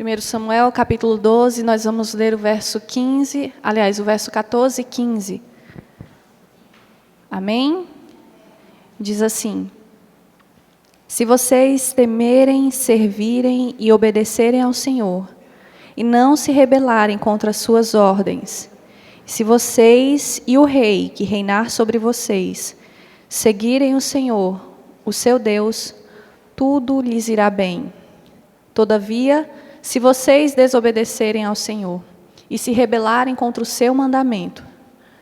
1 Samuel, capítulo 12, nós vamos ler o verso 15, aliás, o verso 14 e 15. Amém? Diz assim: Se vocês temerem, servirem e obedecerem ao Senhor, e não se rebelarem contra as suas ordens, se vocês e o rei que reinar sobre vocês seguirem o Senhor, o seu Deus, tudo lhes irá bem. Todavia, se vocês desobedecerem ao Senhor e se rebelarem contra o seu mandamento,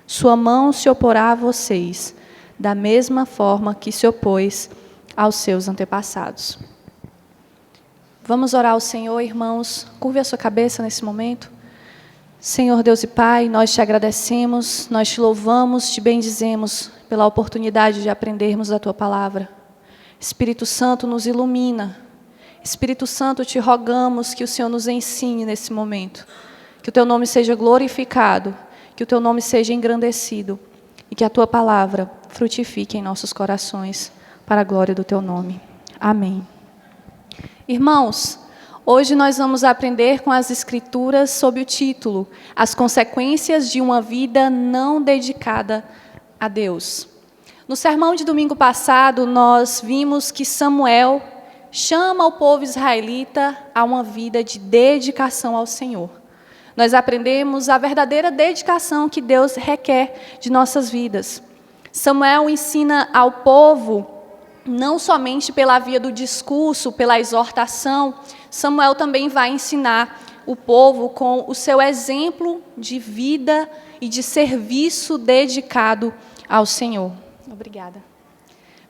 sua mão se oporá a vocês, da mesma forma que se opôs aos seus antepassados. Vamos orar ao Senhor, irmãos. Curve a sua cabeça nesse momento. Senhor Deus e Pai, nós te agradecemos, nós te louvamos, te bendizemos pela oportunidade de aprendermos a Tua palavra. Espírito Santo nos ilumina. Espírito Santo, te rogamos que o Senhor nos ensine nesse momento. Que o Teu nome seja glorificado, que o Teu nome seja engrandecido e que a Tua palavra frutifique em nossos corações para a glória do Teu nome. Amém. Irmãos, hoje nós vamos aprender com as Escrituras sob o título As consequências de uma vida não dedicada a Deus. No sermão de domingo passado, nós vimos que Samuel chama o povo israelita a uma vida de dedicação ao Senhor. Nós aprendemos a verdadeira dedicação que Deus requer de nossas vidas. Samuel ensina ao povo, não somente pela via do discurso, pela exortação, Samuel também vai ensinar o povo com o seu exemplo de vida e de serviço dedicado ao Senhor. Obrigada.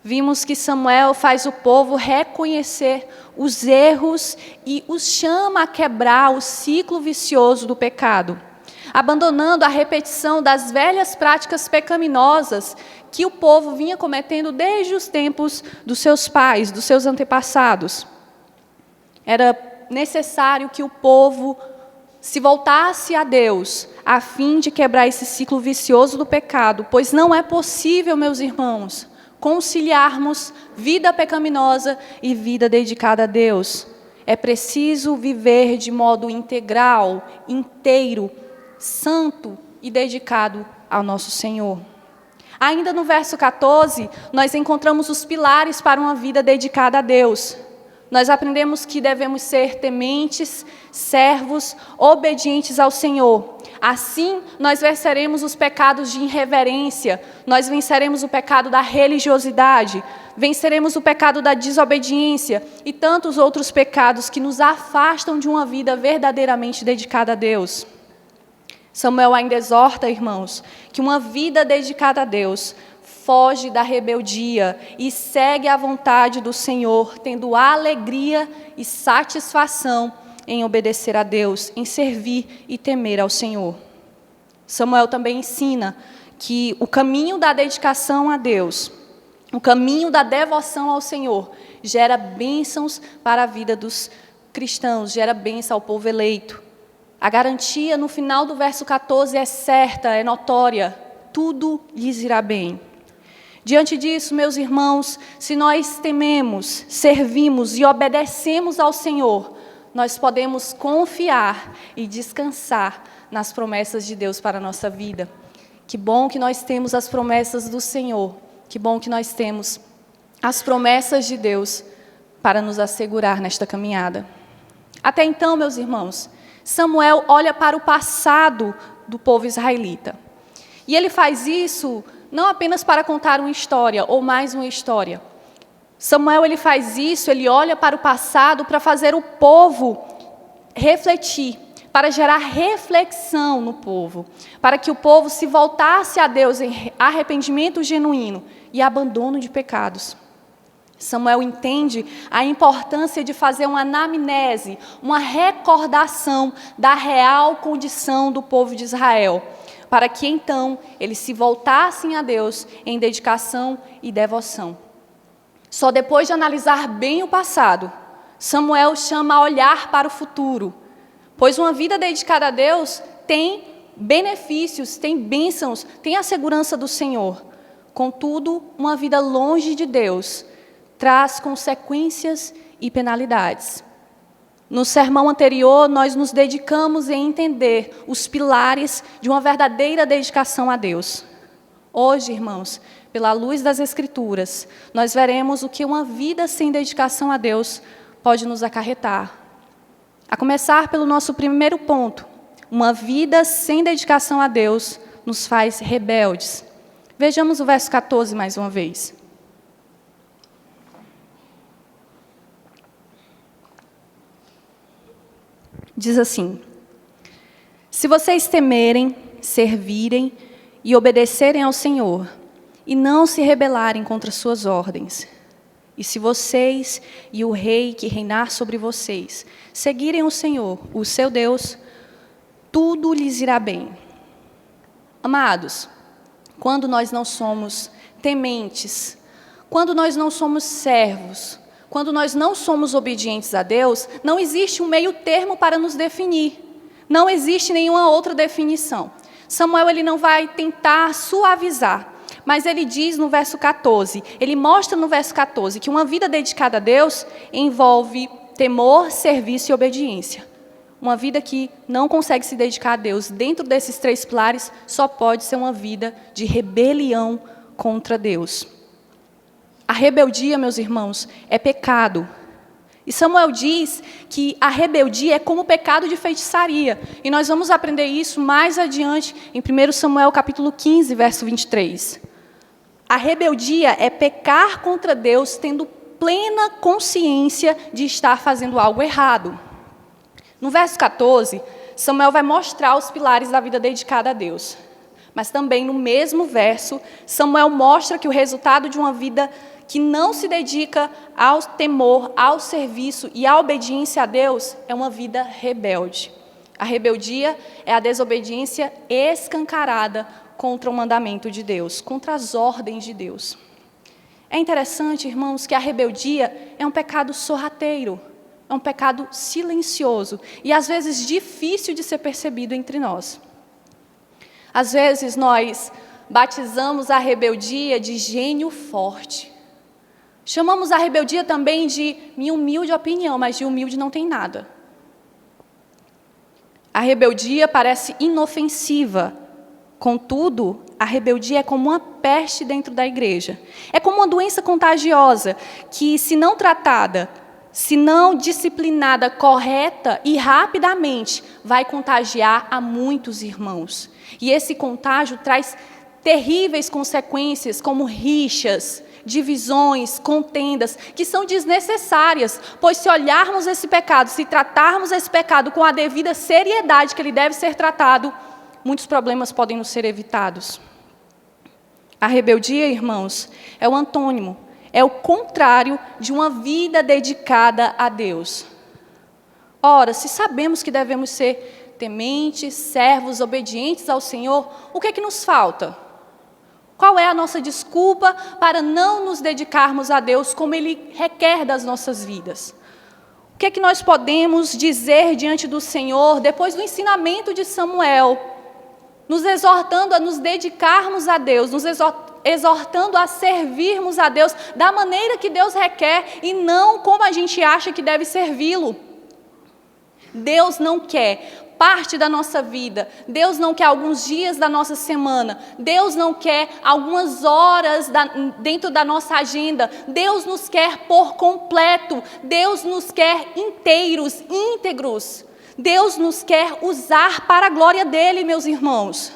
Vimos que Samuel faz o povo reconhecer os erros e os chama a quebrar o ciclo vicioso do pecado, abandonando a repetição das velhas práticas pecaminosas que o povo vinha cometendo desde os tempos dos seus pais, dos seus antepassados. Era necessário que o povo se voltasse a Deus, a fim de quebrar esse ciclo vicioso do pecado, pois não é possível, meus irmãos, conciliarmos vida pecaminosa e vida dedicada a Deus. É preciso viver de modo integral, inteiro, santo e dedicado ao nosso Senhor. Ainda no verso 14, nós encontramos os pilares para uma vida dedicada a Deus. Nós aprendemos que devemos ser tementes, servos, obedientes ao Senhor. Assim, nós venceremos os pecados de irreverência, nós venceremos o pecado da religiosidade, venceremos o pecado da desobediência e tantos outros pecados que nos afastam de uma vida verdadeiramente dedicada a Deus. Samuel ainda exorta, irmãos, que uma vida dedicada a Deus foge da rebeldia e segue a vontade do Senhor, tendo alegria e satisfação em obedecer a Deus, em servir e temer ao Senhor. Samuel também ensina que o caminho da dedicação a Deus, o caminho da devoção ao Senhor, gera bênçãos para a vida dos cristãos, gera bênção ao povo eleito. A garantia no final do verso 14 é certa, é notória, tudo lhes irá bem. Diante disso, meus irmãos, se nós tememos, servimos e obedecemos ao Senhor, nós podemos confiar e descansar nas promessas de Deus para a nossa vida. Que bom que nós temos as promessas do Senhor, que bom que nós temos as promessas de Deus para nos assegurar nesta caminhada. Até então, meus irmãos, Samuel olha para o passado do povo israelita. E ele faz isso não apenas para contar uma história, ou mais uma história. Samuel, ele faz isso, ele olha para o passado para fazer o povo refletir, para gerar reflexão no povo, para que o povo se voltasse a Deus em arrependimento genuíno e abandono de pecados. Samuel entende a importância de fazer uma anamnese, uma recordação da real condição do povo de Israel, para que então eles se voltassem a Deus em dedicação e devoção. Só depois de analisar bem o passado, Samuel chama a olhar para o futuro, pois uma vida dedicada a Deus tem benefícios, tem bênçãos, tem a segurança do Senhor. Contudo, uma vida longe de Deus traz consequências e penalidades. No sermão anterior, nós nos dedicamos em entender os pilares de uma verdadeira dedicação a Deus. Hoje, irmãos, pela luz das Escrituras, nós veremos o que uma vida sem dedicação a Deus pode nos acarretar. A começar pelo nosso primeiro ponto, uma vida sem dedicação a Deus nos faz rebeldes. Vejamos o verso 14 mais uma vez. Diz assim: se vocês temerem, servirem e obedecerem ao Senhor, e não se rebelarem contra suas ordens, e se vocês e o rei que reinar sobre vocês seguirem o Senhor, o seu Deus, tudo lhes irá bem. Amados, quando nós não somos tementes, quando nós não somos servos, quando nós não somos obedientes a Deus, não existe um meio termo para nos definir. Não existe nenhuma outra definição. Samuel ele não vai tentar suavizar, mas ele diz no verso 14, ele mostra no verso 14 que uma vida dedicada a Deus envolve temor, serviço e obediência. Uma vida que não consegue se dedicar a Deus dentro desses 3 pilares só pode ser uma vida de rebelião contra Deus. A rebeldia, meus irmãos, é pecado. E Samuel diz que a rebeldia é como o pecado de feitiçaria. E nós vamos aprender isso mais adiante em 1 Samuel capítulo 15, verso 23. A rebeldia é pecar contra Deus tendo plena consciência de estar fazendo algo errado. No verso 14, Samuel vai mostrar os pilares da vida dedicada a Deus. Mas também no mesmo verso, Samuel mostra que o resultado de uma vida que não se dedica ao temor, ao serviço e à obediência a Deus é uma vida rebelde. A rebeldia é a desobediência escancarada contra o mandamento de Deus, contra as ordens de Deus. É interessante, irmãos, que a rebeldia é um pecado sorrateiro, é um pecado silencioso e às vezes difícil de ser percebido entre nós. Às vezes nós batizamos a rebeldia de gênio forte. Chamamos a rebeldia também de minha humilde opinião, mas de humilde não tem nada. A rebeldia parece inofensiva. Contudo, a rebeldia é como uma peste dentro da igreja. É como uma doença contagiosa que, se não tratada, se não disciplinada correta e rapidamente, vai contagiar a muitos irmãos. E esse contágio traz terríveis consequências, como rixas, divisões, contendas, que são desnecessárias, pois se olharmos esse pecado, se tratarmos esse pecado com a devida seriedade que ele deve ser tratado, muitos problemas podem nos ser evitados. A rebeldia, irmãos, é o antônimo, é o contrário de uma vida dedicada a Deus. Ora, se sabemos que devemos ser tementes, servos, obedientes ao Senhor, o que é que nos falta? Qual é a nossa desculpa para não nos dedicarmos a Deus como Ele requer das nossas vidas? O que é que nós podemos dizer diante do Senhor depois do ensinamento de Samuel, nos exortando a nos dedicarmos a Deus, nos exortando a servirmos a Deus da maneira que Deus requer e não como a gente acha que deve servi-lo? Deus não quer parte da nossa vida, Deus não quer alguns dias da nossa semana, Deus não quer algumas horas dentro da nossa agenda, Deus nos quer por completo, Deus nos quer inteiros, íntegros, Deus nos quer usar para a glória dEle, meus irmãos.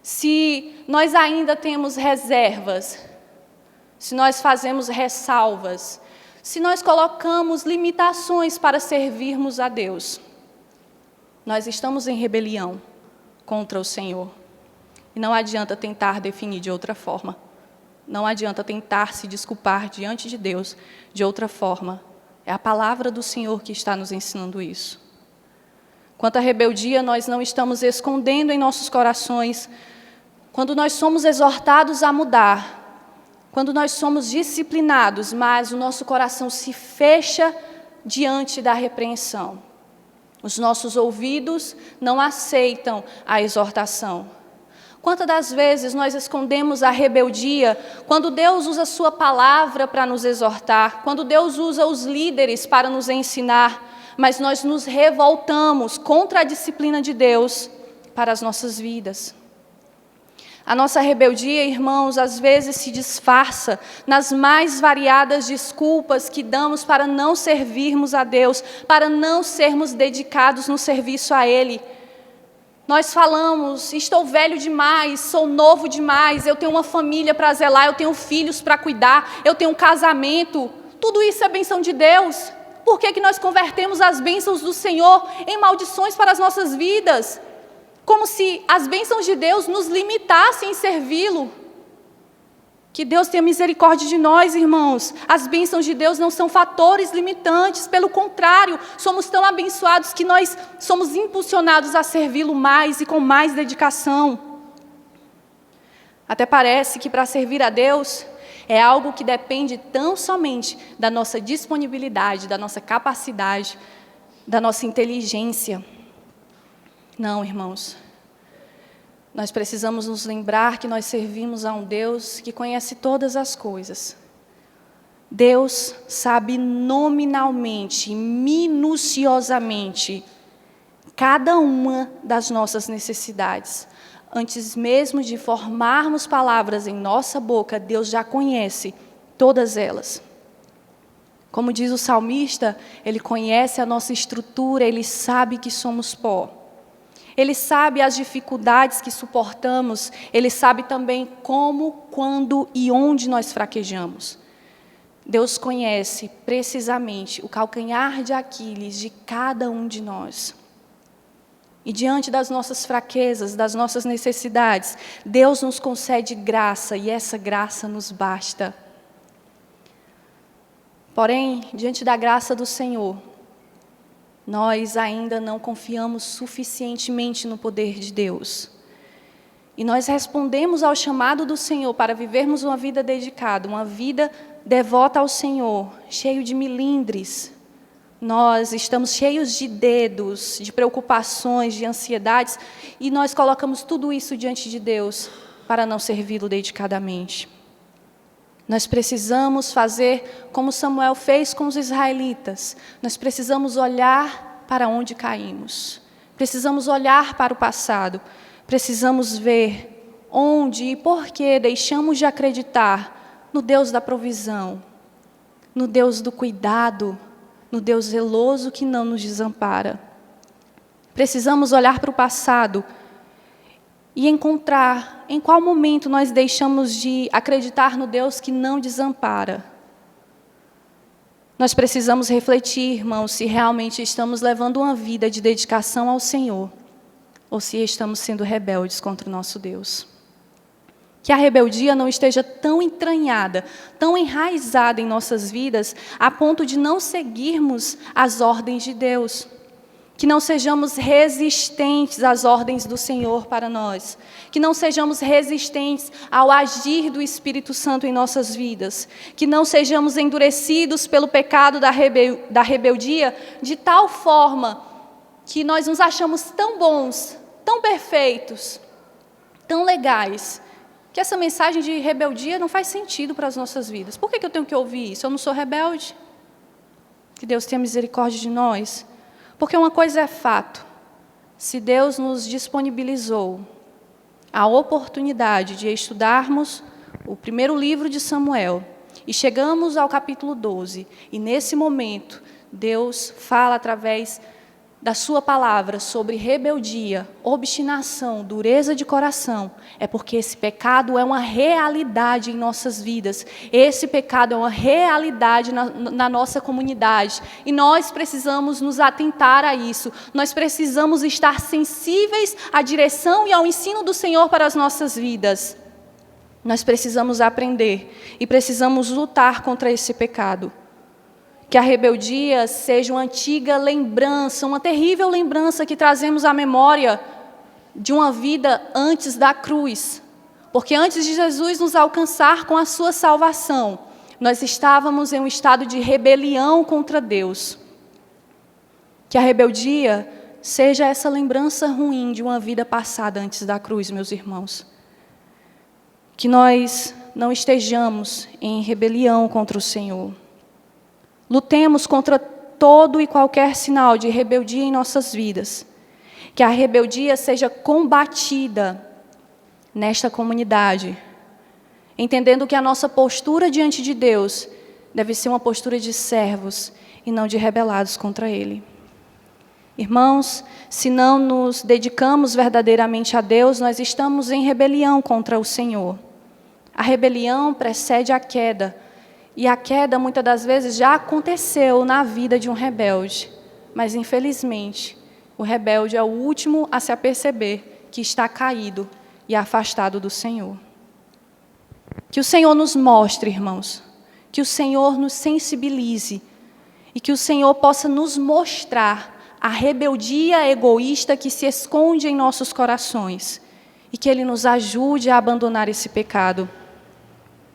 Se nós ainda temos reservas, se nós fazemos ressalvas, se nós colocamos limitações para servirmos a Deus, nós estamos em rebelião contra o Senhor. E não adianta tentar definir de outra forma. Não adianta tentar se desculpar diante de Deus de outra forma. É a palavra do Senhor que está nos ensinando isso. Quanto à rebeldia, nós não estamos escondendo em nossos corações. Quando nós somos exortados a mudar, quando nós somos disciplinados, mas o nosso coração se fecha diante da repreensão. Os nossos ouvidos não aceitam a exortação. Quantas das vezes nós escondemos a rebeldia quando Deus usa a sua palavra para nos exortar, quando Deus usa os líderes para nos ensinar, mas nós nos revoltamos contra a disciplina de Deus para as nossas vidas. A nossa rebeldia, irmãos, às vezes se disfarça nas mais variadas desculpas que damos para não servirmos a Deus, para não sermos dedicados no serviço a Ele. Nós falamos, estou velho demais, sou novo demais, eu tenho uma família para zelar, eu tenho filhos para cuidar, eu tenho um casamento. Tudo isso é bênção de Deus. Por que nós convertemos as bênçãos do Senhor em maldições para as nossas vidas? Como se as bênçãos de Deus nos limitassem em servi-lo. Que Deus tenha misericórdia de nós, irmãos. As bênçãos de Deus não são fatores limitantes, pelo contrário, somos tão abençoados que nós somos impulsionados a servi-lo mais e com mais dedicação. Até parece que para servir a Deus é algo que depende tão somente da nossa disponibilidade, da nossa capacidade, da nossa inteligência. Não, irmãos, nós precisamos nos lembrar que nós servimos a um Deus que conhece todas as coisas. Deus sabe nominalmente, minuciosamente, cada uma das nossas necessidades. Antes mesmo de formarmos palavras em nossa boca, Deus já conhece todas elas. Como diz o salmista, Ele conhece a nossa estrutura, Ele sabe que somos pó. Ele sabe as dificuldades que suportamos, Ele sabe também como, quando e onde nós fraquejamos. Deus conhece precisamente o calcanhar de Aquiles de cada um de nós. E diante das nossas fraquezas, das nossas necessidades, Deus nos concede graça e essa graça nos basta. Porém, diante da graça do Senhor, nós ainda não confiamos suficientemente no poder de Deus. E nós respondemos ao chamado do Senhor para vivermos uma vida dedicada, uma vida devota ao Senhor, cheio de milindres. Nós estamos cheios de dedos, de preocupações, de ansiedades, e nós colocamos tudo isso diante de Deus para não servi-lo dedicadamente. Nós precisamos fazer como Samuel fez com os israelitas. Nós precisamos olhar para onde caímos. Precisamos olhar para o passado. Precisamos ver onde e por que deixamos de acreditar no Deus da provisão, no Deus do cuidado, no Deus zeloso que não nos desampara. Precisamos olhar para o passado e encontrar em qual momento nós deixamos de acreditar no Deus que não desampara. Nós precisamos refletir, irmãos, se realmente estamos levando uma vida de dedicação ao Senhor ou se estamos sendo rebeldes contra o nosso Deus. Que a rebeldia não esteja tão entranhada, tão enraizada em nossas vidas, a ponto de não seguirmos as ordens de Deus. Que não sejamos resistentes às ordens do Senhor para nós. Que não sejamos resistentes ao agir do Espírito Santo em nossas vidas. Que não sejamos endurecidos pelo pecado da rebeldia, de tal forma que nós nos achamos tão bons, tão perfeitos, tão legais, que essa mensagem de rebeldia não faz sentido para as nossas vidas. Por que eu tenho que ouvir isso? Eu não sou rebelde? Que Deus tenha misericórdia de nós. Porque uma coisa é fato, se Deus nos disponibilizou a oportunidade de estudarmos o primeiro livro de Samuel, e chegamos ao capítulo 12, e nesse momento Deus fala através da sua palavra sobre rebeldia, obstinação, dureza de coração, é porque esse pecado é uma realidade em nossas vidas. Esse pecado é uma realidade na nossa comunidade. E nós precisamos nos atentar a isso. Nós precisamos estar sensíveis à direção e ao ensino do Senhor para as nossas vidas. Nós precisamos aprender e precisamos lutar contra esse pecado. Que a rebeldia seja uma antiga lembrança, uma terrível lembrança que trazemos à memória de uma vida antes da cruz. Porque antes de Jesus nos alcançar com a sua salvação, nós estávamos em um estado de rebelião contra Deus. Que a rebeldia seja essa lembrança ruim de uma vida passada antes da cruz, meus irmãos. Que nós não estejamos em rebelião contra o Senhor. Lutemos contra todo e qualquer sinal de rebeldia em nossas vidas, que a rebeldia seja combatida nesta comunidade, entendendo que a nossa postura diante de Deus deve ser uma postura de servos e não de rebelados contra Ele. Irmãos, se não nos dedicamos verdadeiramente a Deus, nós estamos em rebelião contra o Senhor. A rebelião precede a queda, e a queda muitas das vezes já aconteceu na vida de um rebelde, mas infelizmente o rebelde é o último a se aperceber que está caído e afastado do Senhor. Que o Senhor nos mostre, irmãos, que o Senhor nos sensibilize e que o Senhor possa nos mostrar a rebeldia egoísta que se esconde em nossos corações e que Ele nos ajude a abandonar esse pecado,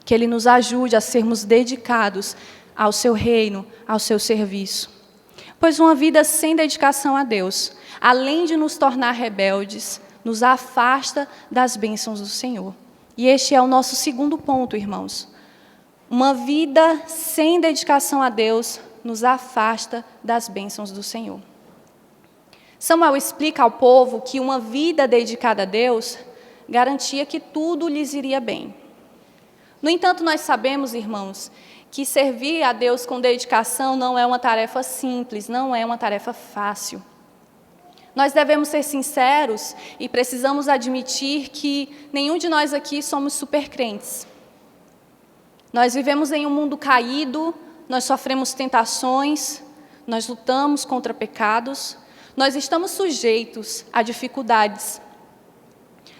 que Ele nos ajude a sermos dedicados ao Seu reino, ao Seu serviço. Pois uma vida sem dedicação a Deus, além de nos tornar rebeldes, nos afasta das bênçãos do Senhor. E este é o nosso segundo ponto, irmãos. Uma vida sem dedicação a Deus nos afasta das bênçãos do Senhor. Samuel explica ao povo que uma vida dedicada a Deus garantia que tudo lhes iria bem. No entanto, nós sabemos, irmãos, que servir a Deus com dedicação não é uma tarefa simples, não é uma tarefa fácil. Nós devemos ser sinceros e precisamos admitir que nenhum de nós aqui somos supercrentes. Nós vivemos em um mundo caído, nós sofremos tentações, nós lutamos contra pecados, nós estamos sujeitos a dificuldades.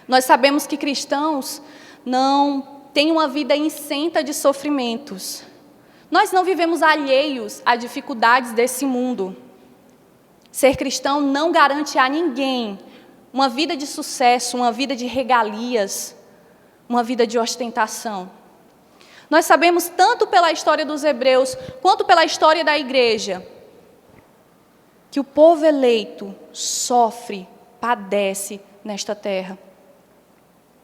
Nós sabemos que cristãos não têm uma vida isenta de sofrimentos. Nós não vivemos alheios a dificuldades desse mundo. Ser cristão não garante a ninguém uma vida de sucesso, uma vida de regalias, uma vida de ostentação. Nós sabemos tanto pela história dos hebreus, quanto pela história da igreja, que o povo eleito sofre, padece nesta terra.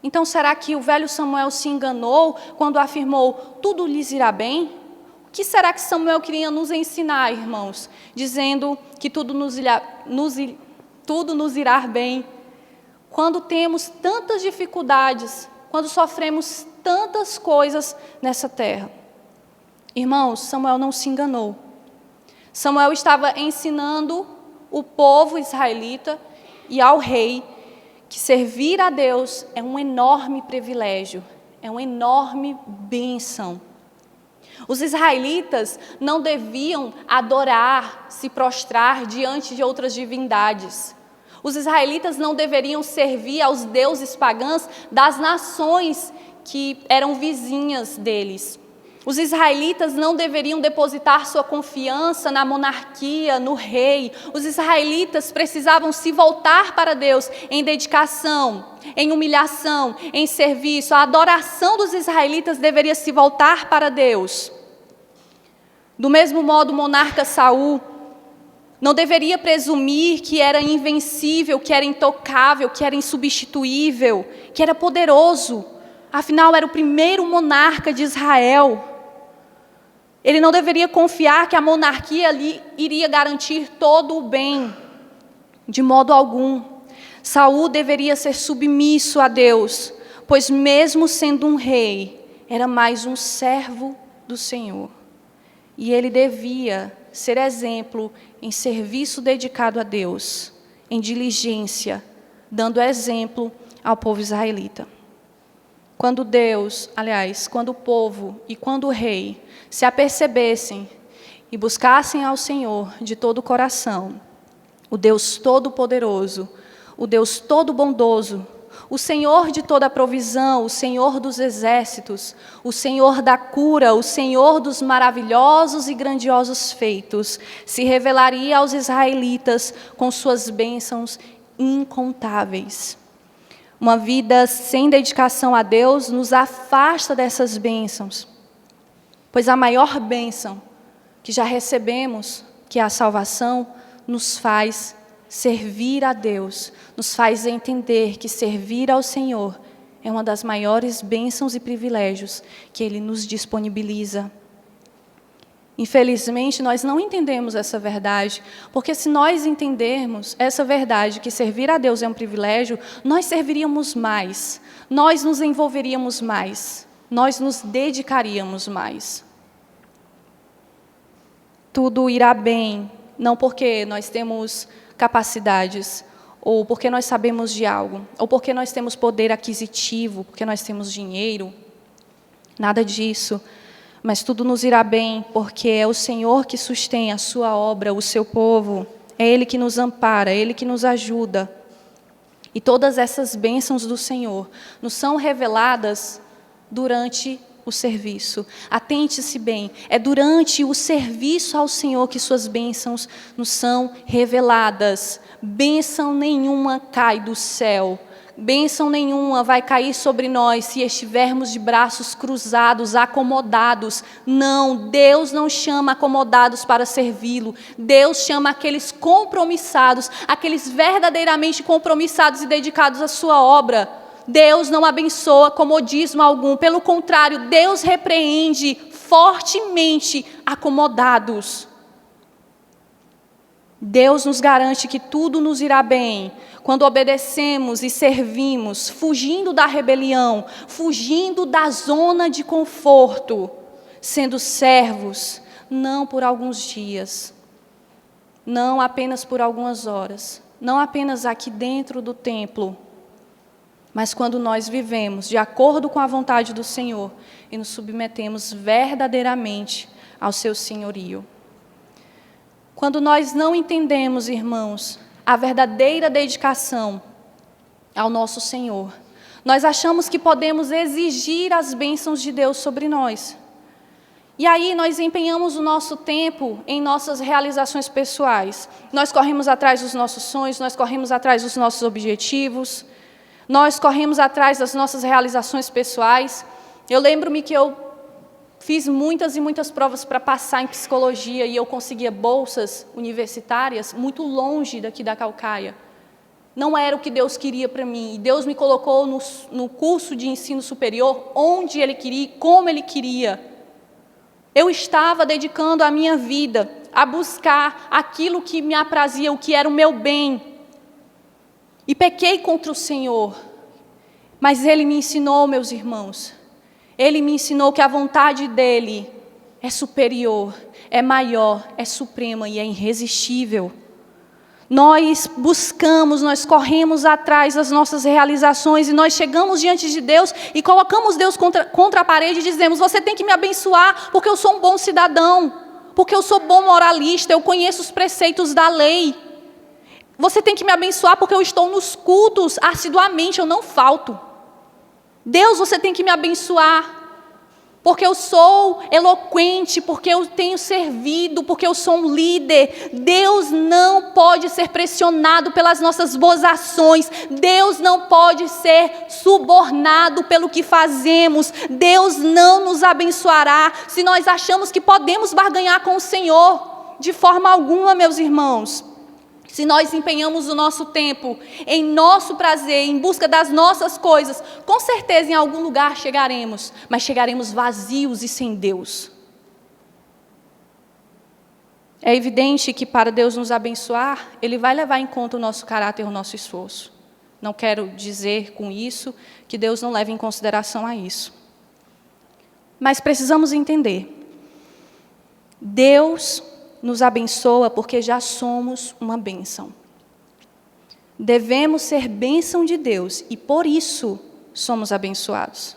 Então, será que o velho Samuel se enganou quando afirmou, tudo lhes irá bem? O que será que Samuel queria nos ensinar, irmãos, dizendo que tudo nos irá bem? Quando temos tantas dificuldades, quando sofremos tantas coisas nessa terra. Irmãos, Samuel não se enganou. Samuel estava ensinando o povo israelita e ao rei que servir a Deus é um enorme privilégio, é uma enorme bênção. Os israelitas não deviam adorar, se prostrar diante de outras divindades. Os israelitas não deveriam servir aos deuses pagãos das nações que eram vizinhas deles. Os israelitas não deveriam depositar sua confiança na monarquia, no rei. Os israelitas precisavam se voltar para Deus em dedicação, em humilhação, em serviço. A adoração dos israelitas deveria se voltar para Deus. Do mesmo modo, o monarca Saul não deveria presumir que era invencível, que era intocável, que era insubstituível, que era poderoso. Afinal, era o primeiro monarca de Israel. Ele não deveria confiar que a monarquia ali iria garantir todo o bem, de modo algum. Saul deveria ser submisso a Deus, pois mesmo sendo um rei, era mais um servo do Senhor. E ele devia ser exemplo em serviço dedicado a Deus, em diligência, dando exemplo ao povo israelita. Quando o povo e quando o rei se apercebessem e buscassem ao Senhor de todo o coração, o Deus Todo-Poderoso, o Deus Todo-Bondoso, o Senhor de toda a provisão, o Senhor dos exércitos, o Senhor da cura, o Senhor dos maravilhosos e grandiosos feitos, se revelaria aos israelitas com suas bênçãos incontáveis. Uma vida sem dedicação a Deus nos afasta dessas bênçãos, pois a maior bênção que já recebemos, que é a salvação, nos faz servir a Deus, nos faz entender que servir ao Senhor é uma das maiores bênçãos e privilégios que Ele nos disponibiliza. Infelizmente, nós não entendemos essa verdade, porque se nós entendermos essa verdade, que servir a Deus é um privilégio, nós serviríamos mais, nós nos envolveríamos mais, nós nos dedicaríamos mais. Tudo irá bem, não porque nós temos capacidades, ou porque nós sabemos de algo, ou porque nós temos poder aquisitivo, porque nós temos dinheiro, nada disso. Mas tudo nos irá bem, porque é o Senhor que sustém a sua obra, o seu povo. É Ele que nos ampara, é Ele que nos ajuda. E todas essas bênçãos do Senhor nos são reveladas durante o serviço. Atente-se bem, é durante o serviço ao Senhor que suas bênçãos nos são reveladas. Bênção nenhuma cai do céu. Bênção nenhuma vai cair sobre nós se estivermos de braços cruzados, acomodados. Não, Deus não chama acomodados para servi-lo. Deus chama aqueles compromissados, aqueles verdadeiramente compromissados e dedicados à sua obra. Deus não abençoa comodismo algum, pelo contrário, Deus repreende fortemente acomodados. Deus nos garante que tudo nos irá bem quando obedecemos e servimos, fugindo da rebelião, fugindo da zona de conforto, sendo servos, não por alguns dias, não apenas por algumas horas, não apenas aqui dentro do templo, mas quando nós vivemos de acordo com a vontade do Senhor e nos submetemos verdadeiramente ao seu senhorio. Quando nós não entendemos, irmãos, a verdadeira dedicação ao nosso Senhor, nós achamos que podemos exigir as bênçãos de Deus sobre nós. E aí nós empenhamos o nosso tempo em nossas realizações pessoais. Nós corremos atrás dos nossos sonhos, nós corremos atrás dos nossos objetivos, nós corremos atrás das nossas realizações pessoais. Eu lembro-me que eu fiz muitas e muitas provas para passar em psicologia e eu conseguia bolsas universitárias muito longe daqui da Caucaia. Não era o que Deus queria para mim. E Deus me colocou no curso de ensino superior onde Ele queria e como Ele queria. Eu estava dedicando a minha vida a buscar aquilo que me aprazia, o que era o meu bem. E pequei contra o Senhor. Mas Ele me ensinou, meus irmãos, Ele me ensinou que a vontade dEle é superior, é maior, é suprema e é irresistível. Nós buscamos, nós corremos atrás das nossas realizações e nós chegamos diante de Deus e colocamos Deus contra a parede e dizemos: você tem que me abençoar porque eu sou um bom cidadão, porque eu sou bom moralista, eu conheço os preceitos da lei. Você tem que me abençoar porque eu estou nos cultos assiduamente, eu não falto. Deus, você tem que me abençoar porque eu sou eloquente, porque eu tenho servido, porque eu sou um líder. Deus não pode ser pressionado pelas nossas boas ações. Deus não pode ser subornado pelo que fazemos. Deus não nos abençoará se nós achamos que podemos barganhar com o Senhor. De forma alguma, meus irmãos. Se nós empenhamos o nosso tempo em nosso prazer, em busca das nossas coisas, com certeza em algum lugar chegaremos, mas chegaremos vazios e sem Deus. É evidente que para Deus nos abençoar, Ele vai levar em conta o nosso caráter, o nosso esforço. Não quero dizer com isso que Deus não leve em consideração a isso. Mas precisamos entender. Deus nos abençoa porque já somos uma bênção. Devemos ser bênção de Deus e por isso somos abençoados.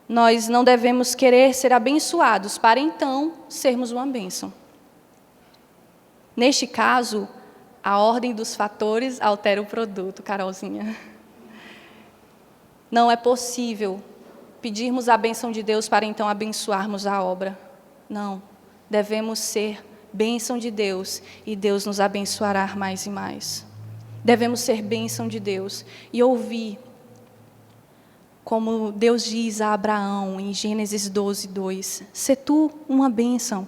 Nós não devemos querer ser abençoados para então sermos uma bênção. Neste caso, a ordem dos fatores altera o produto, Carolzinha. Não é possível pedirmos a bênção de Deus para então abençoarmos a obra. Não. Devemos ser bênção de Deus e Deus nos abençoará mais e mais. Devemos ser bênção de Deus e ouvir como Deus diz a Abraão em Gênesis 12:2: "Se tu uma bênção,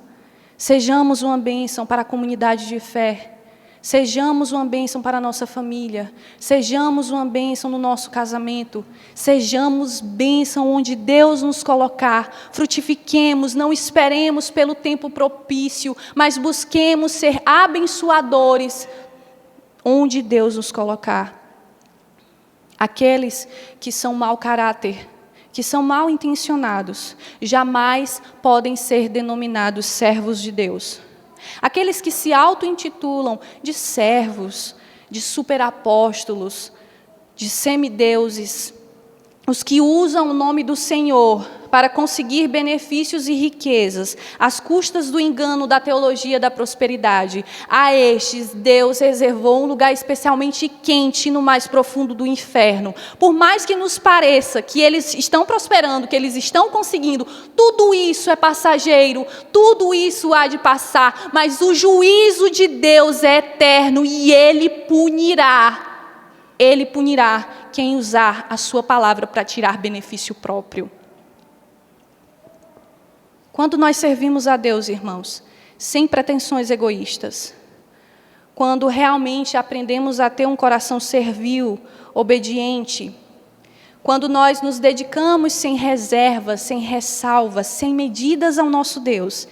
sejamos uma bênção para a comunidade de fé, Sejamos uma bênção para a nossa família. Sejamos uma bênção no nosso casamento. Sejamos bênção onde Deus nos colocar. Frutifiquemos, não esperemos pelo tempo propício, mas busquemos ser abençoadores onde Deus nos colocar. Aqueles que são mau caráter, que são mal intencionados, jamais podem ser denominados servos de Deus. Aqueles que se auto-intitulam de servos, de superapóstolos, de semideuses, os que usam o nome do Senhor para conseguir benefícios e riquezas, às custas do engano da teologia da prosperidade, a estes Deus reservou um lugar especialmente quente no mais profundo do inferno. Por mais que nos pareça que eles estão prosperando, que eles estão conseguindo, tudo isso é passageiro, tudo isso há de passar, mas o juízo de Deus é eterno e Ele punirá quem usar a sua palavra para tirar benefício próprio. Quando nós servimos a Deus, irmãos, sem pretensões egoístas, quando realmente aprendemos a ter um coração servil, obediente, quando nós nos dedicamos sem reservas, sem ressalvas, sem medidas ao nosso Deus,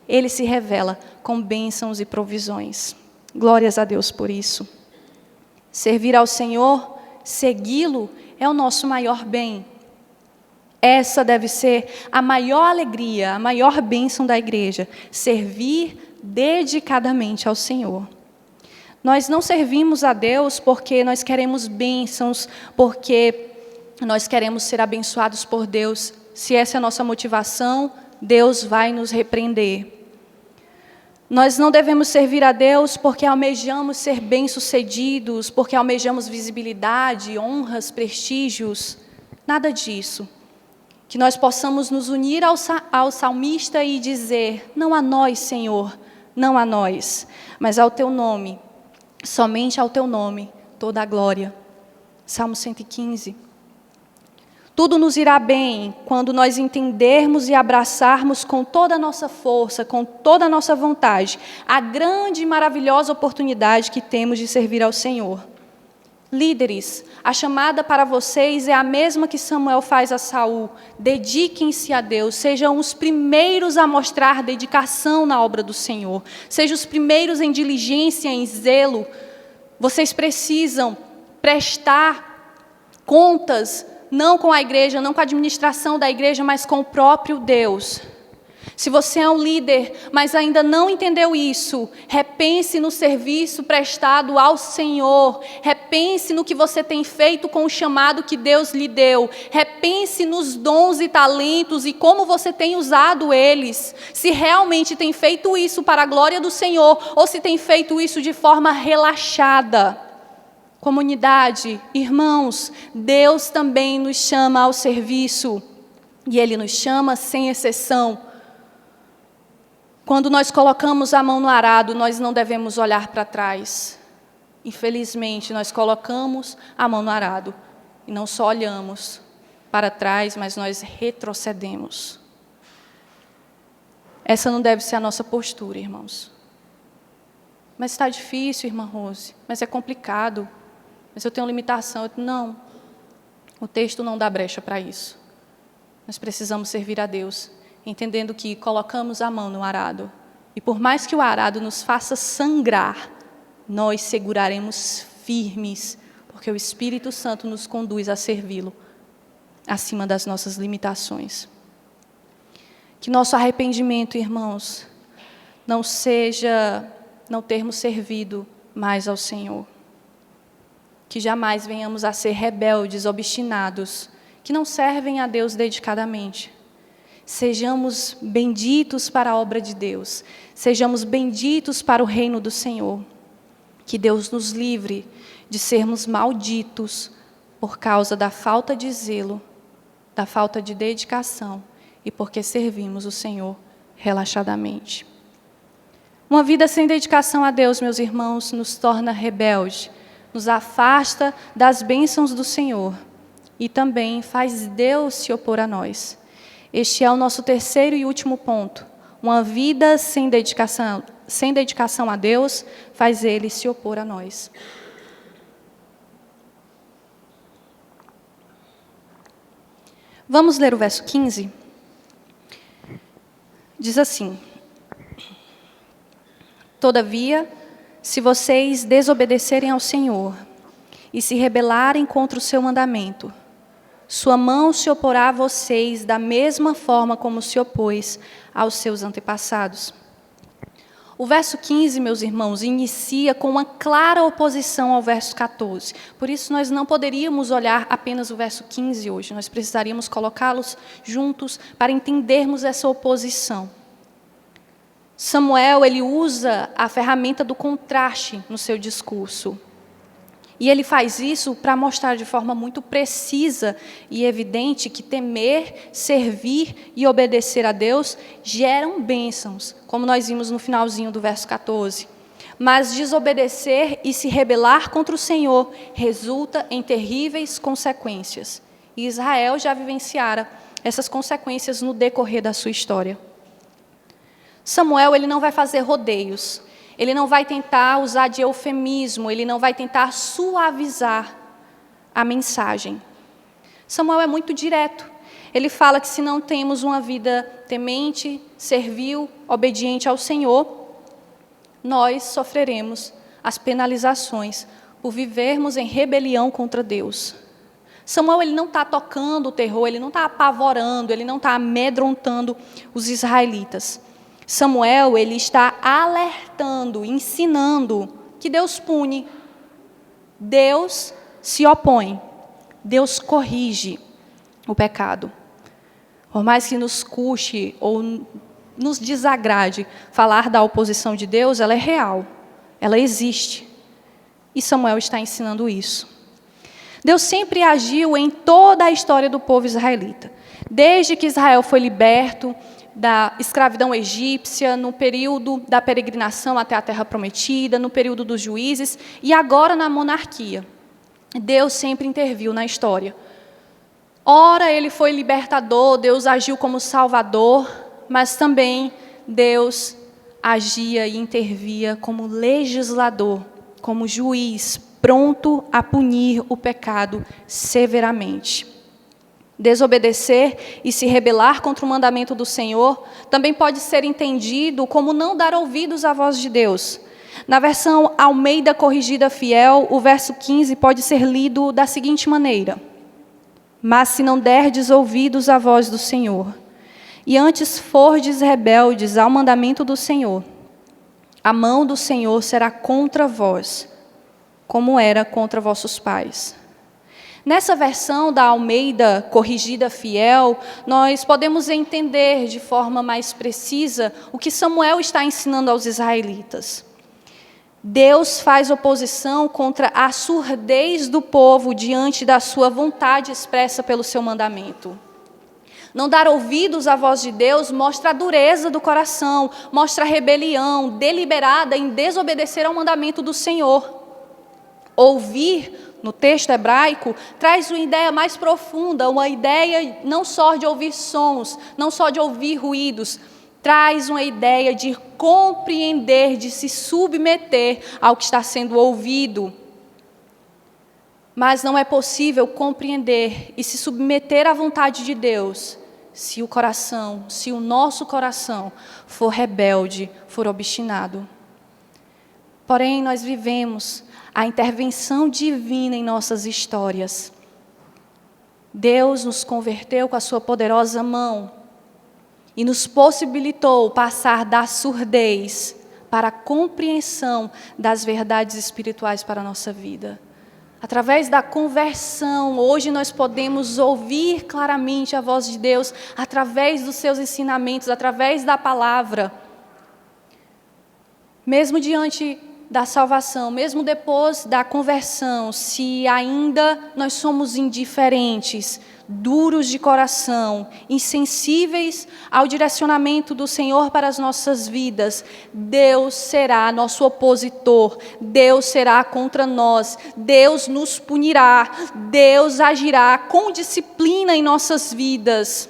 Ele se revela com bênçãos e provisões. Glórias a Deus por isso. Servir ao Senhor, segui-lo, é o nosso maior bem. Essa deve ser a maior alegria, a maior bênção da igreja, servir dedicadamente ao Senhor. Nós não servimos a Deus porque nós queremos bênçãos, porque nós queremos ser abençoados por Deus. Se essa é a nossa motivação, Deus vai nos repreender. Nós não devemos servir a Deus porque almejamos ser bem-sucedidos, porque almejamos visibilidade, honras, prestígios. Nada disso. Que nós possamos nos unir ao salmista e dizer: não a nós, Senhor, não a nós, mas ao Teu nome, somente ao Teu nome, toda a glória. Salmo 115. Tudo nos irá bem quando nós entendermos e abraçarmos com toda a nossa força, com toda a nossa vontade, a grande e maravilhosa oportunidade que temos de servir ao Senhor. Líderes, a chamada para vocês é a mesma que Samuel faz a Saul. Dediquem-se a Deus, sejam os primeiros a mostrar dedicação na obra do Senhor. Sejam os primeiros em diligência, em zelo. Vocês precisam prestar contas, não com a igreja, não com a administração da igreja, mas com o próprio Deus. Se você é um líder, mas ainda não entendeu isso, repense no serviço prestado ao Senhor. Repense no que você tem feito com o chamado que Deus lhe deu. Repense nos dons e talentos e como você tem usado eles. Se realmente tem feito isso para a glória do Senhor ou se tem feito isso de forma relaxada. Comunidade, irmãos, Deus também nos chama ao serviço. E Ele nos chama sem exceção. Quando nós colocamos a mão no arado, nós não devemos olhar para trás. Infelizmente, nós colocamos a mão no arado e não só olhamos para trás, mas nós retrocedemos. Essa não deve ser a nossa postura, irmãos. Mas está difícil, irmã Rose, mas é complicado, mas eu tenho limitação. Não, o texto não dá brecha para isso. Nós precisamos servir a Deus, entendendo que colocamos a mão no arado. E por mais que o arado nos faça sangrar, nós seguraremos firmes, porque o Espírito Santo nos conduz a servi-lo, acima das nossas limitações. Que nosso arrependimento, irmãos, não seja não termos servido mais ao Senhor. Que jamais venhamos a ser rebeldes, obstinados, que não servem a Deus dedicadamente. Sejamos benditos para a obra de Deus. Sejamos benditos para o reino do Senhor. Que Deus nos livre de sermos malditos por causa da falta de zelo, da falta de dedicação e porque servimos o Senhor relaxadamente. Uma vida sem dedicação a Deus, meus irmãos, nos torna rebelde, nos afasta das bênçãos do Senhor e também faz Deus se opor a nós. Este é o nosso terceiro e último ponto. Uma vida sem dedicação sem dedicação a Deus, faz ele se opor a nós. Vamos ler o verso 15? Diz assim: Todavia, se vocês desobedecerem ao Senhor e se rebelarem contra o seu mandamento, sua mão se oporá a vocês da mesma forma como se opôs aos seus antepassados. O verso 15, meus irmãos, inicia com uma clara oposição ao verso 14. Por isso, nós não poderíamos olhar apenas o verso 15 hoje. Nós precisaríamos colocá-los juntos para entendermos essa oposição. Samuel, ele usa a ferramenta do contraste no seu discurso. E ele faz isso para mostrar de forma muito precisa e evidente que temer, servir e obedecer a Deus geram bênçãos, como nós vimos no finalzinho do verso 14. Mas desobedecer e se rebelar contra o Senhor resulta em terríveis consequências. E Israel já vivenciara essas consequências no decorrer da sua história. Samuel, ele não vai fazer rodeios. Ele não vai tentar usar de eufemismo, ele não vai tentar suavizar a mensagem. Samuel é muito direto. Ele fala que se não temos uma vida temente, servil, obediente ao Senhor, nós sofreremos as penalizações por vivermos em rebelião contra Deus. Samuel, ele não está tocando o terror, ele não está apavorando, ele não está amedrontando os israelitas. Samuel, ele está alertando, ensinando que Deus pune, Deus se opõe, Deus corrige o pecado. Por mais que nos custe ou nos desagrade falar da oposição de Deus, ela é real, ela existe. E Samuel está ensinando isso. Deus sempre agiu em toda a história do povo israelita. Desde que Israel foi liberto da escravidão egípcia, no período da peregrinação até a Terra Prometida, no período dos juízes e agora na monarquia. Deus sempre interviu na história. Ora, ele foi libertador, Deus agiu como salvador, mas também Deus agia e intervia como legislador, como juiz, pronto a punir o pecado severamente. Desobedecer e se rebelar contra o mandamento do Senhor também pode ser entendido como não dar ouvidos à voz de Deus. Na versão Almeida Corrigida Fiel, o verso 15 pode ser lido da seguinte maneira: Mas se não derdes ouvidos à voz do Senhor, e antes fordes rebeldes ao mandamento do Senhor, a mão do Senhor será contra vós, como era contra vossos pais. Nessa versão da Almeida Corrigida Fiel, nós podemos entender de forma mais precisa o que Samuel está ensinando aos israelitas. Deus faz oposição contra a surdez do povo diante da sua vontade expressa pelo seu mandamento. Não dar ouvidos à voz de Deus mostra a dureza do coração, mostra a rebelião deliberada em desobedecer ao mandamento do Senhor. Ouvir, no texto hebraico, traz uma ideia mais profunda, uma ideia não só de ouvir sons, não só de ouvir ruídos, traz uma ideia de compreender, de se submeter ao que está sendo ouvido. Mas não é possível compreender e se submeter à vontade de Deus se o coração, se o nosso coração for rebelde, for obstinado. Porém, nós vivemos a intervenção divina em nossas histórias. Deus nos converteu com a sua poderosa mão e nos possibilitou passar da surdez para a compreensão das verdades espirituais para a nossa vida. Através da conversão, hoje nós podemos ouvir claramente a voz de Deus, através dos seus ensinamentos, através da palavra. Mesmo diante da salvação, mesmo depois da conversão, se ainda nós somos indiferentes, duros de coração, insensíveis ao direcionamento do Senhor para as nossas vidas, Deus será nosso opositor, Deus será contra nós, Deus nos punirá, Deus agirá com disciplina em nossas vidas.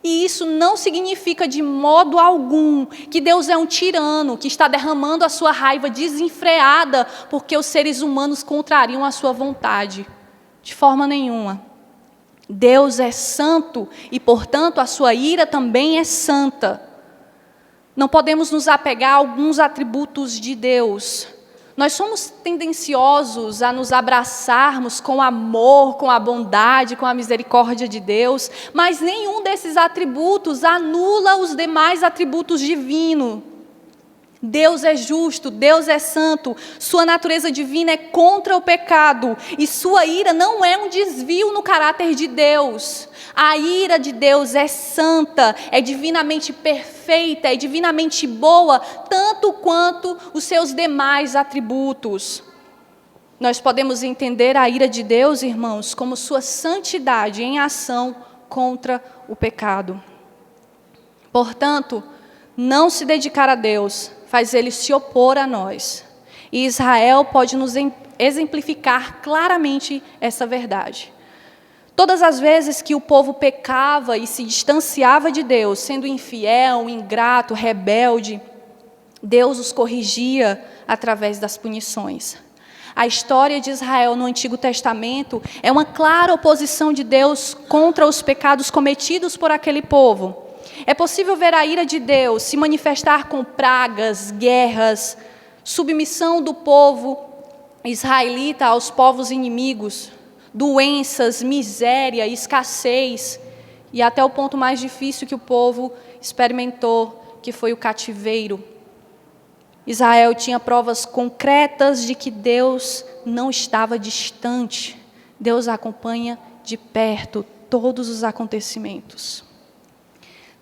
E isso não significa de modo algum que Deus é um tirano, que está derramando a sua raiva desenfreada porque os seres humanos contrariam a sua vontade. De forma nenhuma. Deus é santo e, portanto, a sua ira também é santa. Não podemos nos apegar a alguns atributos de Deus. Nós somos tendenciosos a nos abraçarmos com o amor, com a bondade, com a misericórdia de Deus, mas nenhum desses atributos anula os demais atributos divinos. Deus é justo, Deus é santo, sua natureza divina é contra o pecado e sua ira não é um desvio no caráter de Deus. A ira de Deus é santa, é divinamente perfeita, é divinamente boa, tanto quanto os seus demais atributos. Nós podemos entender a ira de Deus, irmãos, como sua santidade em ação contra o pecado. Portanto, não se dedicar a Deus faz ele se opor a nós. E Israel pode nos exemplificar claramente essa verdade. Todas as vezes que o povo pecava e se distanciava de Deus, sendo infiel, ingrato, rebelde, Deus os corrigia através das punições. A história de Israel no Antigo Testamento é uma clara oposição de Deus contra os pecados cometidos por aquele povo. É possível ver a ira de Deus se manifestar com pragas, guerras, submissão do povo israelita aos povos inimigos, doenças, miséria, escassez, e até o ponto mais difícil que o povo experimentou, que foi o cativeiro. Israel tinha provas concretas de que Deus não estava distante. Deus acompanha de perto todos os acontecimentos.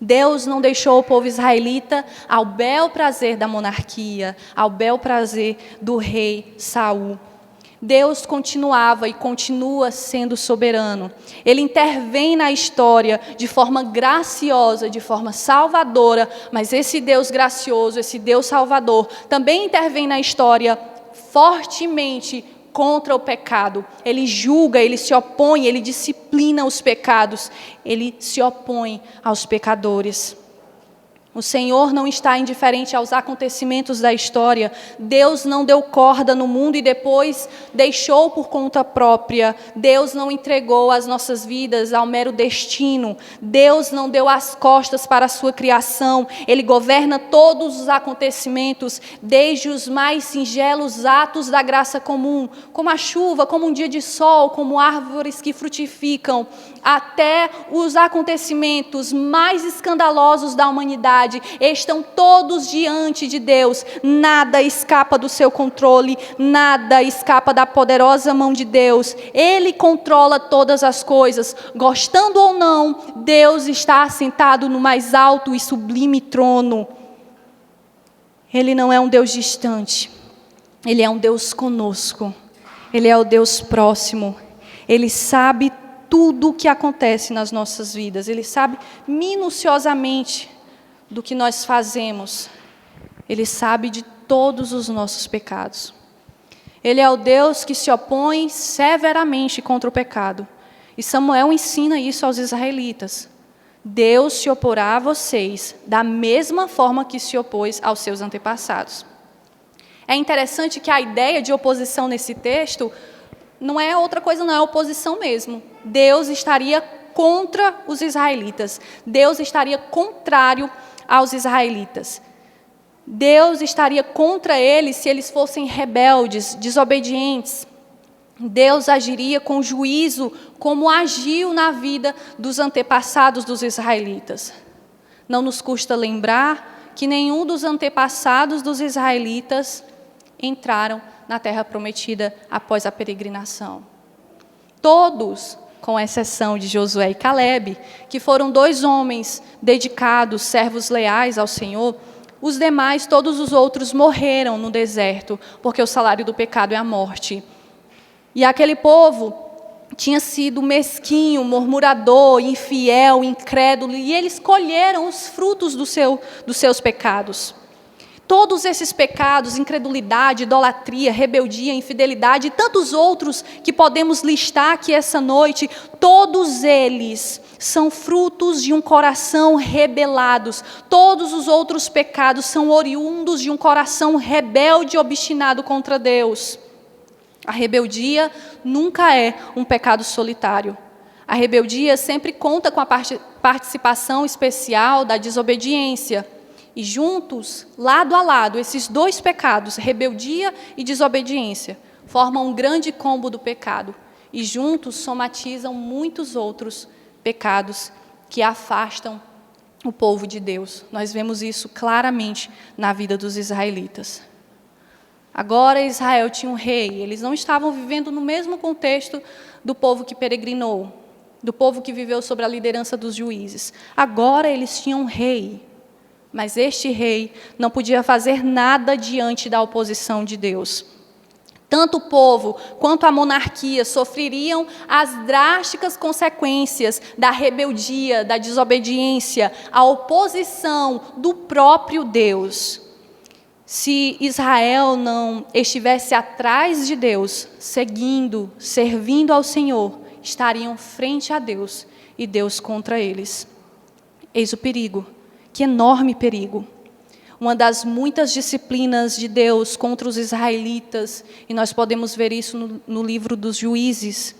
Deus não deixou o povo israelita ao bel prazer da monarquia, ao bel prazer do rei Saul. Deus continuava e continua sendo soberano. Ele intervém na história de forma graciosa, de forma salvadora, mas esse Deus gracioso, esse Deus salvador, também intervém na história fortemente contra o pecado. Ele julga, ele se opõe, ele disciplina os pecados, ele se opõe aos pecadores. O Senhor não está indiferente aos acontecimentos da história. Deus não deu corda no mundo e depois deixou por conta própria. Deus não entregou as nossas vidas ao mero destino. Deus não deu as costas para a sua criação. Ele governa todos os acontecimentos, desde os mais singelos atos da graça comum, como a chuva, como um dia de sol, como árvores que frutificam, até os acontecimentos mais escandalosos da humanidade. Estão todos diante de Deus, nada escapa do seu controle, nada escapa da poderosa mão de Deus. Ele controla todas as coisas, gostando ou não, Deus está assentado no mais alto e sublime trono. Ele não é um Deus distante, Ele é um Deus conosco, Ele é o Deus próximo, Ele sabe tudo o que acontece nas nossas vidas, Ele sabe minuciosamente do que nós fazemos. Ele sabe de todos os nossos pecados. Ele é o Deus que se opõe severamente contra o pecado. E Samuel ensina isso aos israelitas. Deus se oporá a vocês da mesma forma que se opôs aos seus antepassados. É interessante que a ideia de oposição nesse texto não é outra coisa, não é oposição mesmo. Deus estaria contra os israelitas. Deus estaria contrário aos israelitas. Deus estaria contra eles se eles fossem rebeldes, desobedientes. Deus agiria com juízo, como agiu na vida dos antepassados dos israelitas. Não nos custa lembrar que nenhum dos antepassados dos israelitas entraram na terra prometida após a peregrinação. Todos, com exceção de Josué e Calebe, que foram 2 homens dedicados, servos leais ao Senhor, os demais, todos os outros, morreram no deserto, porque o salário do pecado é a morte. E aquele povo tinha sido mesquinho, murmurador, infiel, incrédulo, e eles colheram os frutos dos seus pecados. todos esses pecados, incredulidade, idolatria, rebeldia, infidelidade e tantos outros que podemos listar aqui essa noite, todos eles são frutos de um coração rebelados. Todos os outros pecados são oriundos de um coração rebelde e obstinado contra Deus. A rebeldia nunca é um pecado solitário. A rebeldia sempre conta com a participação especial da desobediência. E juntos, lado a lado, esses dois pecados, rebeldia e desobediência, formam um grande combo do pecado. E juntos somatizam muitos outros pecados que afastam o povo de Deus. Nós vemos isso claramente na vida dos israelitas. Agora Israel tinha um rei, eles não estavam vivendo no mesmo contexto do povo que peregrinou, do povo que viveu sob a liderança dos juízes. Agora eles tinham um rei. Mas este rei não podia fazer nada diante da oposição de Deus. Tanto o povo quanto a monarquia sofreriam as drásticas consequências da rebeldia, da desobediência, a oposição do próprio Deus. Se Israel não estivesse atrás de Deus, seguindo, servindo ao Senhor, estariam frente a Deus e Deus contra eles. Eis o perigo. Que enorme perigo. Uma das muitas disciplinas de Deus contra os israelitas, e nós podemos ver isso no livro dos Juízes,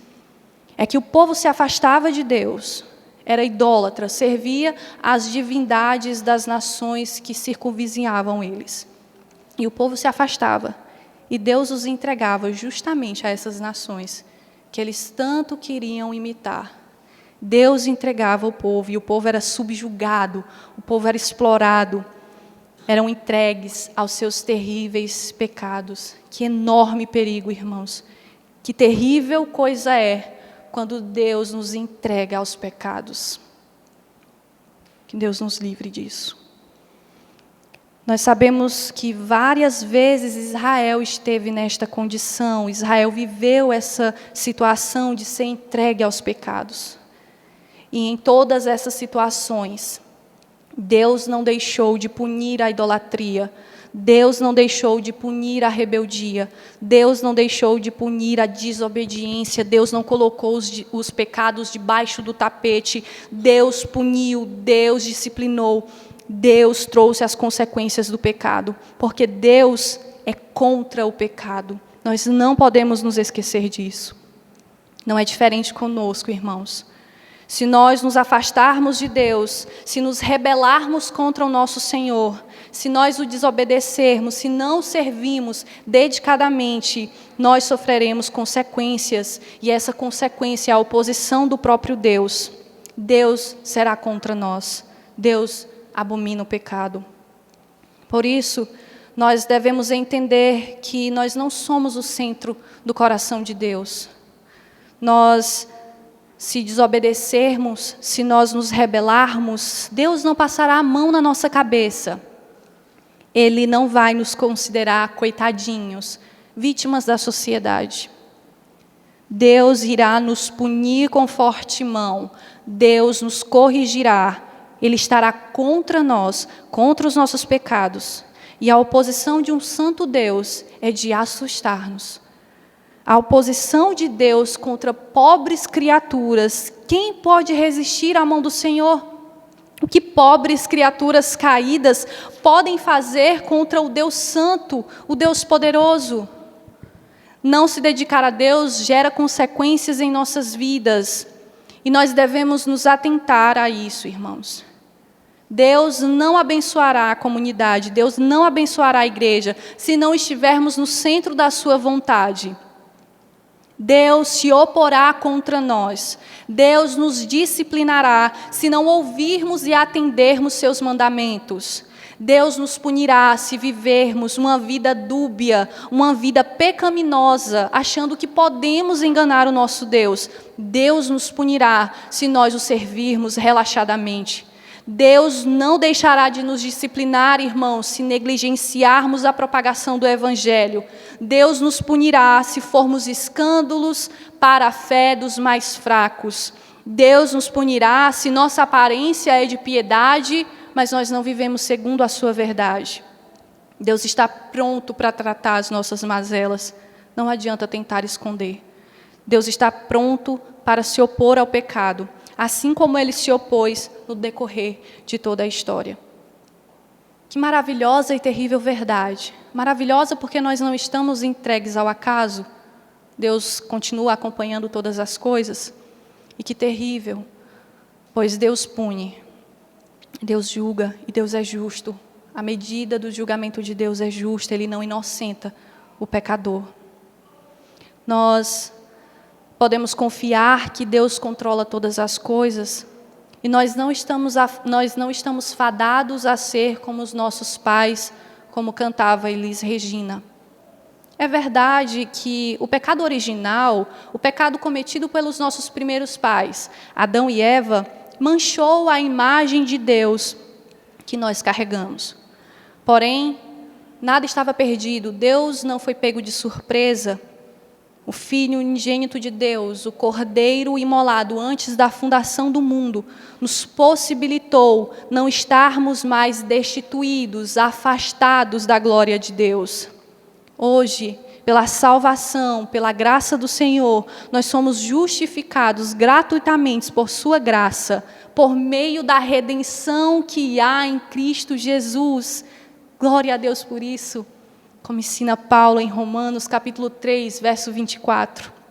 é que o povo se afastava de Deus, era idólatra, servia às divindades das nações que circunvizinhavam eles. E o povo se afastava, e Deus os entregava justamente a essas nações, que eles tanto queriam imitar. Deus entregava o povo, e o povo era subjugado, o povo era explorado, eram entregues aos seus terríveis pecados. Que enorme perigo, irmãos. Que terrível coisa é quando Deus nos entrega aos pecados. Que Deus nos livre disso. Nós sabemos que várias vezes Israel esteve nesta condição, Israel viveu essa situação de ser entregue aos pecados. E em todas essas situações, Deus não deixou de punir a idolatria, Deus não deixou de punir a rebeldia, Deus não deixou de punir a desobediência, Deus não colocou os pecados debaixo do tapete, Deus puniu, Deus disciplinou, Deus trouxe as consequências do pecado, porque Deus é contra o pecado. Nós não podemos nos esquecer disso. Não é diferente conosco, irmãos. Se nós nos afastarmos de Deus, se nos rebelarmos contra o nosso Senhor, se nós o desobedecermos, se não servirmos dedicadamente, nós sofreremos consequências, e essa consequência é a oposição do próprio Deus. Deus será contra nós. Deus abomina o pecado. Por isso, nós devemos entender que nós não somos o centro do coração de Deus. Se desobedecermos, se nós nos rebelarmos, Deus não passará a mão na nossa cabeça. Ele não vai nos considerar coitadinhos, vítimas da sociedade. Deus irá nos punir com forte mão. Deus nos corrigirá. Ele estará contra nós, contra os nossos pecados. E a oposição de um santo Deus é de assustar-nos. A oposição de Deus contra pobres criaturas, quem pode resistir à mão do Senhor? O que pobres criaturas caídas podem fazer contra o Deus Santo, o Deus poderoso? Não se dedicar a Deus gera consequências em nossas vidas, e nós devemos nos atentar a isso, irmãos. Deus não abençoará a comunidade, Deus não abençoará a igreja, se não estivermos no centro da sua vontade. Deus se oporá contra nós. Deus nos disciplinará se não ouvirmos e atendermos seus mandamentos. Deus nos punirá se vivermos uma vida dúbia, uma vida pecaminosa, achando que podemos enganar o nosso Deus. Deus nos punirá se nós o servirmos relaxadamente. Deus não deixará de nos disciplinar, irmãos, se negligenciarmos a propagação do Evangelho. Deus nos punirá se formos escândalos para a fé dos mais fracos. Deus nos punirá se nossa aparência é de piedade, mas nós não vivemos segundo a sua verdade. Deus está pronto para tratar as nossas mazelas. Não adianta tentar esconder. Deus está pronto para se opor ao pecado, assim como Ele se opôs no decorrer de toda a história. Que maravilhosa e terrível verdade. Maravilhosa porque nós não estamos entregues ao acaso. Deus continua acompanhando todas as coisas. E que terrível, pois Deus pune, Deus julga e Deus é justo. A medida do julgamento de Deus é justa, Ele não inocenta o pecador. Nós podemos confiar que Deus controla todas as coisas e nós não estamos fadados a ser como os nossos pais, como cantava Elis Regina. É verdade que o pecado original, o pecado cometido pelos nossos primeiros pais, Adão e Eva, manchou a imagem de Deus que nós carregamos. Porém, nada estava perdido, Deus não foi pego de surpresa. O Filho unigênito de Deus, o Cordeiro imolado antes da fundação do mundo, nos possibilitou não estarmos mais destituídos, afastados da glória de Deus. Hoje, pela salvação, pela graça do Senhor, nós somos justificados gratuitamente por sua graça, por meio da redenção que há em Cristo Jesus. Glória a Deus por isso. Como ensina Paulo em Romanos, capítulo 3, verso 24.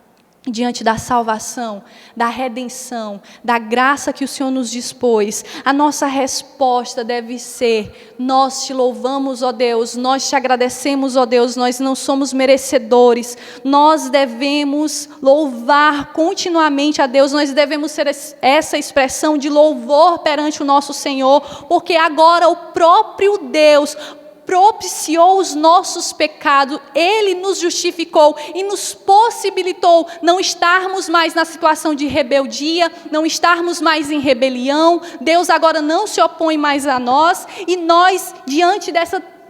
Diante da salvação, da redenção, da graça que o Senhor nos dispôs, a nossa resposta deve ser: nós te louvamos, ó Deus, nós te agradecemos, ó Deus, nós não somos merecedores, nós devemos louvar continuamente a Deus, nós devemos ser essa expressão de louvor perante o nosso Senhor, porque agora o próprio Deus propiciou os nossos pecados, Ele nos justificou e nos possibilitou não estarmos mais na situação de rebeldia, não estarmos mais em rebelião. Deus agora não se opõe mais a nós e nós, diante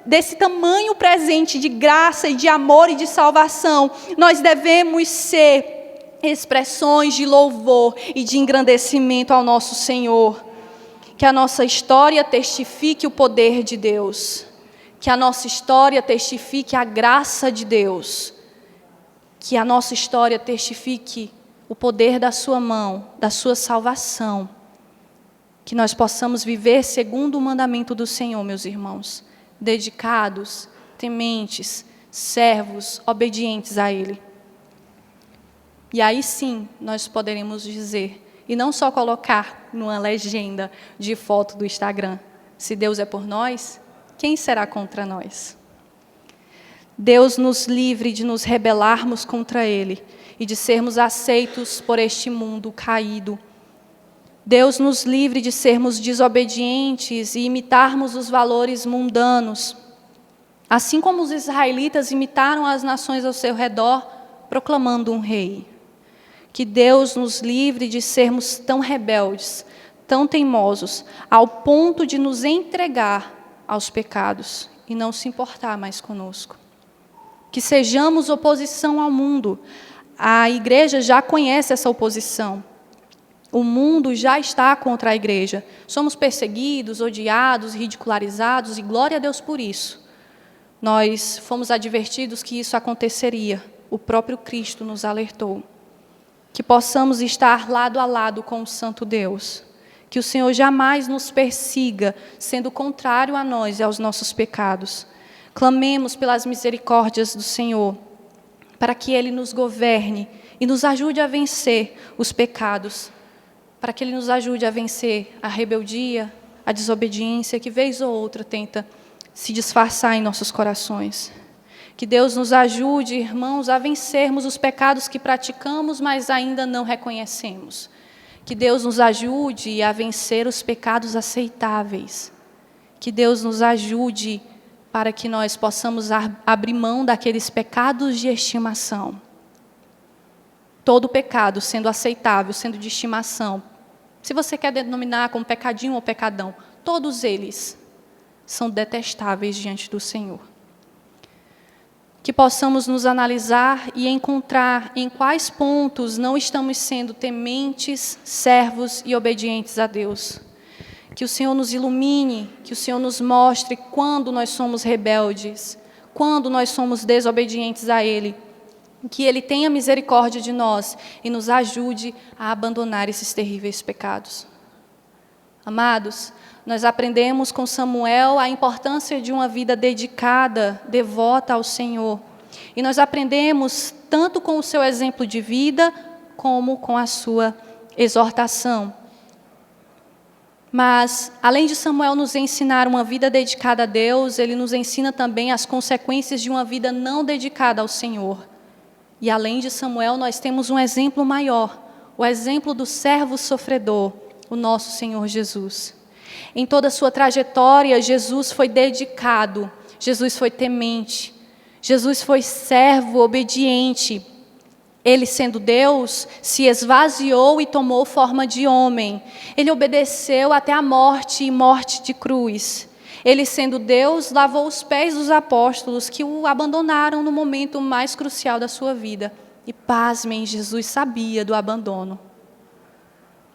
desse tamanho presente de graça e de amor e de salvação, nós devemos ser expressões de louvor e de engrandecimento ao nosso Senhor. Que a nossa história testifique o poder de Deus. Que a nossa história testifique a graça de Deus. Que a nossa história testifique o poder da sua mão, da sua salvação. Que nós possamos viver segundo o mandamento do Senhor, meus irmãos. Dedicados, tementes, servos, obedientes a Ele. E aí sim, nós poderemos dizer, e não só colocar numa legenda de foto do Instagram, se Deus é por nós, quem será contra nós? Deus nos livre de nos rebelarmos contra Ele e de sermos aceitos por este mundo caído. Deus nos livre de sermos desobedientes e imitarmos os valores mundanos. Assim como os israelitas imitaram as nações ao seu redor, proclamando um rei. Que Deus nos livre de sermos tão rebeldes, tão teimosos, ao ponto de nos entregar aos pecados e não se importar mais conosco. Que sejamos oposição ao mundo. A igreja já conhece essa oposição. O mundo já está contra a igreja. Somos perseguidos, odiados, ridicularizados e glória a Deus por isso. Nós fomos advertidos que isso aconteceria. O próprio Cristo nos alertou. Que possamos estar lado a lado com o Santo Deus. Que o Senhor jamais nos persiga, sendo contrário a nós e aos nossos pecados. Clamemos pelas misericórdias do Senhor, para que Ele nos governe e nos ajude a vencer os pecados, para que Ele nos ajude a vencer a rebeldia, a desobediência, que vez ou outra tenta se disfarçar em nossos corações. Que Deus nos ajude, irmãos, a vencermos os pecados que praticamos, mas ainda não reconhecemos. Que Deus nos ajude a vencer os pecados aceitáveis. Que Deus nos ajude para que nós possamos abrir mão daqueles pecados de estimação. Todo pecado sendo aceitável, sendo de estimação. Se você quer denominar como pecadinho ou pecadão, todos eles são detestáveis diante do Senhor. Que possamos nos analisar e encontrar em quais pontos não estamos sendo tementes, servos e obedientes a Deus. Que o Senhor nos ilumine, que o Senhor nos mostre quando nós somos rebeldes, quando nós somos desobedientes a Ele. Que Ele tenha misericórdia de nós e nos ajude a abandonar esses terríveis pecados. Amados, nós aprendemos com Samuel a importância de uma vida dedicada, devota ao Senhor. E nós aprendemos tanto com o seu exemplo de vida, como com a sua exortação. Mas, além de Samuel nos ensinar uma vida dedicada a Deus, ele nos ensina também as consequências de uma vida não dedicada ao Senhor. E além de Samuel, nós temos um exemplo maior, o exemplo do servo sofredor, o nosso Senhor Jesus. Em toda a sua trajetória, Jesus foi dedicado, Jesus foi temente, Jesus foi servo obediente. Ele, sendo Deus, se esvaziou e tomou forma de homem. Ele obedeceu até a morte e morte de cruz. Ele, sendo Deus, lavou os pés dos apóstolos que o abandonaram no momento mais crucial da sua vida. E, pasmem, Jesus sabia do abandono.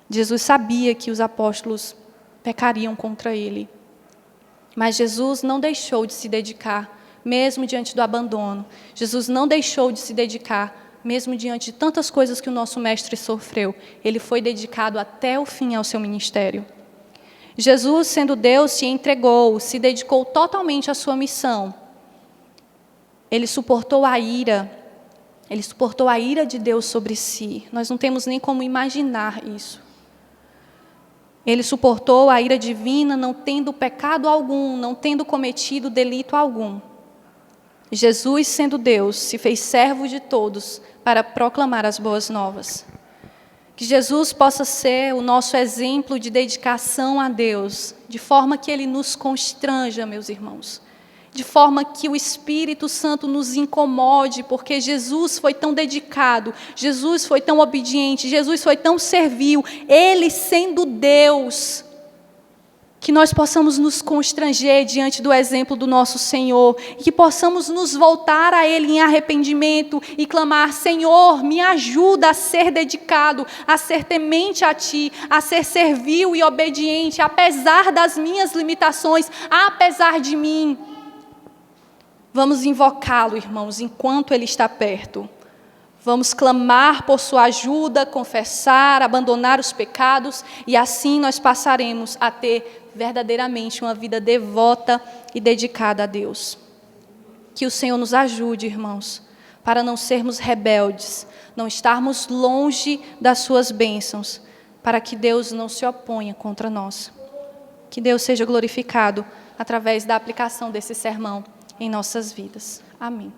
Jesus sabia que os apóstolos pecariam contra ele. Mas Jesus não deixou de se dedicar, mesmo diante do abandono. Jesus não deixou de se dedicar, mesmo diante de tantas coisas que o nosso mestre sofreu. Ele foi dedicado até o fim ao seu ministério. Jesus, sendo Deus, se entregou, se dedicou totalmente à sua missão. Ele suportou a ira de Deus sobre si. Nós não temos nem como imaginar isso. Ele suportou a ira divina, não tendo pecado algum, não tendo cometido delito algum. Jesus, sendo Deus, se fez servo de todos para proclamar as boas novas. Que Jesus possa ser o nosso exemplo de dedicação a Deus, de forma que Ele nos constranja, meus irmãos. De forma que o Espírito Santo nos incomode, porque Jesus foi tão dedicado, Jesus foi tão obediente, Jesus foi tão servil, Ele sendo Deus. Que nós possamos nos constranger diante do exemplo do nosso Senhor, e que possamos nos voltar a Ele em arrependimento e clamar: Senhor, me ajuda a ser dedicado, a ser temente a Ti, a ser servil e obediente, apesar das minhas limitações, apesar de mim. Vamos invocá-lo, irmãos, enquanto Ele está perto. Vamos clamar por sua ajuda, confessar, abandonar os pecados, e assim nós passaremos a ter verdadeiramente uma vida devota e dedicada a Deus. Que o Senhor nos ajude, irmãos, para não sermos rebeldes, não estarmos longe das suas bênçãos, para que Deus não se oponha contra nós. Que Deus seja glorificado através da aplicação desse sermão em nossas vidas. Amém.